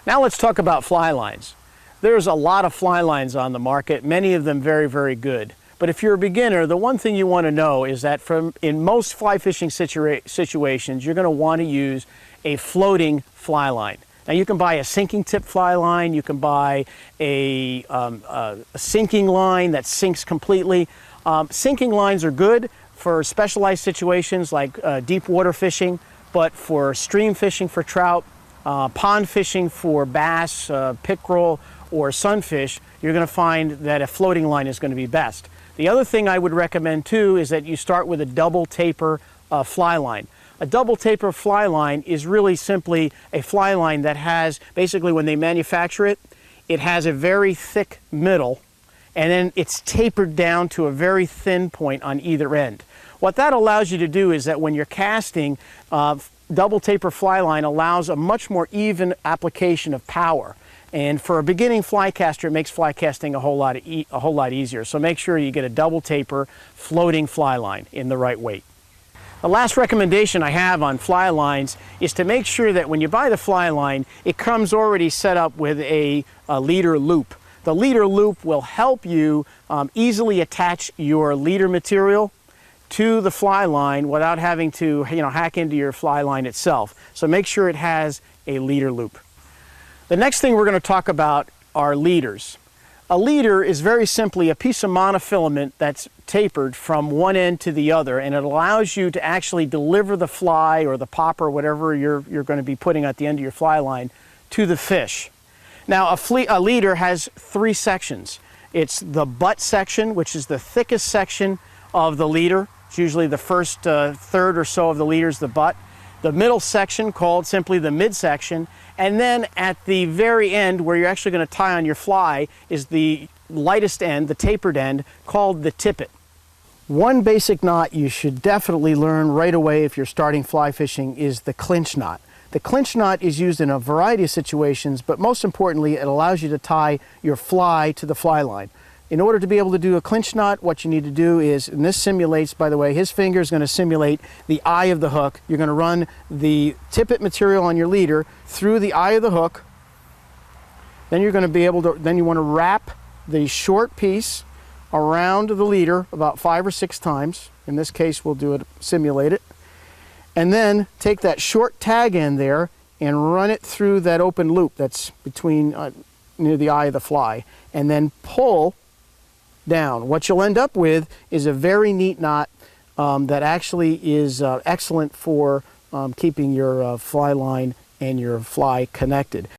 Now let's talk about fly lines. There's a lot of fly lines on the market, many of them very, very good. But if you're a beginner, the one thing you want to know is that in most fly fishing situations, you're going to want to use a floating fly line. Now you can buy a sinking tip fly line, you can buy a sinking line that sinks completely. Sinking lines are good for specialized situations like deep water fishing, but for stream fishing for trout, pond fishing for bass, pickerel, or sunfish, you're going to find that a floating line is going to be best. The other thing I would recommend too is that you start with a double taper fly line. A double taper fly line is really simply a fly line that has, basically when they manufacture it, it has a very thick middle and then it's tapered down to a very thin point on either end. What that allows you to do is that when you're casting, double taper fly line allows a much more even application of power. And for a beginning fly caster, it makes fly casting a whole lot easier. So make sure you get a double taper floating fly line in the right weight. The last recommendation I have on fly lines is to make sure that when you buy the fly line, it comes already set up with a leader loop. The leader loop will help you easily attach your leader material to the fly line without having to hack into your fly line itself. So make sure it has a leader loop. The next thing we're going to talk about are leaders. A leader is very simply a piece of monofilament that's tapered from one end to the other, and it allows you to actually deliver the fly or the popper, whatever you're going to be putting at the end of your fly line, to the fish. Now a leader has three sections. It's the butt section, which is the thickest section of the leader. It's usually the first third or so of the leader is the butt. The middle section, called simply the midsection, and then at the very end where you're actually going to tie on your fly is the lightest end, the tapered end, called the tippet. One basic knot you should definitely learn right away if you're starting fly fishing is the clinch knot. The clinch knot is used in a variety of situations, but most importantly it allows you to tie your fly to the fly line. In order to be able to do a clinch knot, what you need to do is, and this simulates, by the way, his finger is going to simulate the eye of the hook. You're going to run the tippet material on your leader through the eye of the hook. Then you're going to be able to, then you want to wrap the short piece around the leader about 5 or 6 times. In this case, we'll do it, simulate it. And then take that short tag end there and run it through that open loop that's between, near the eye of the fly. And then pull down. What you'll end up with is a very neat knot that actually is excellent for keeping your fly line and your fly connected.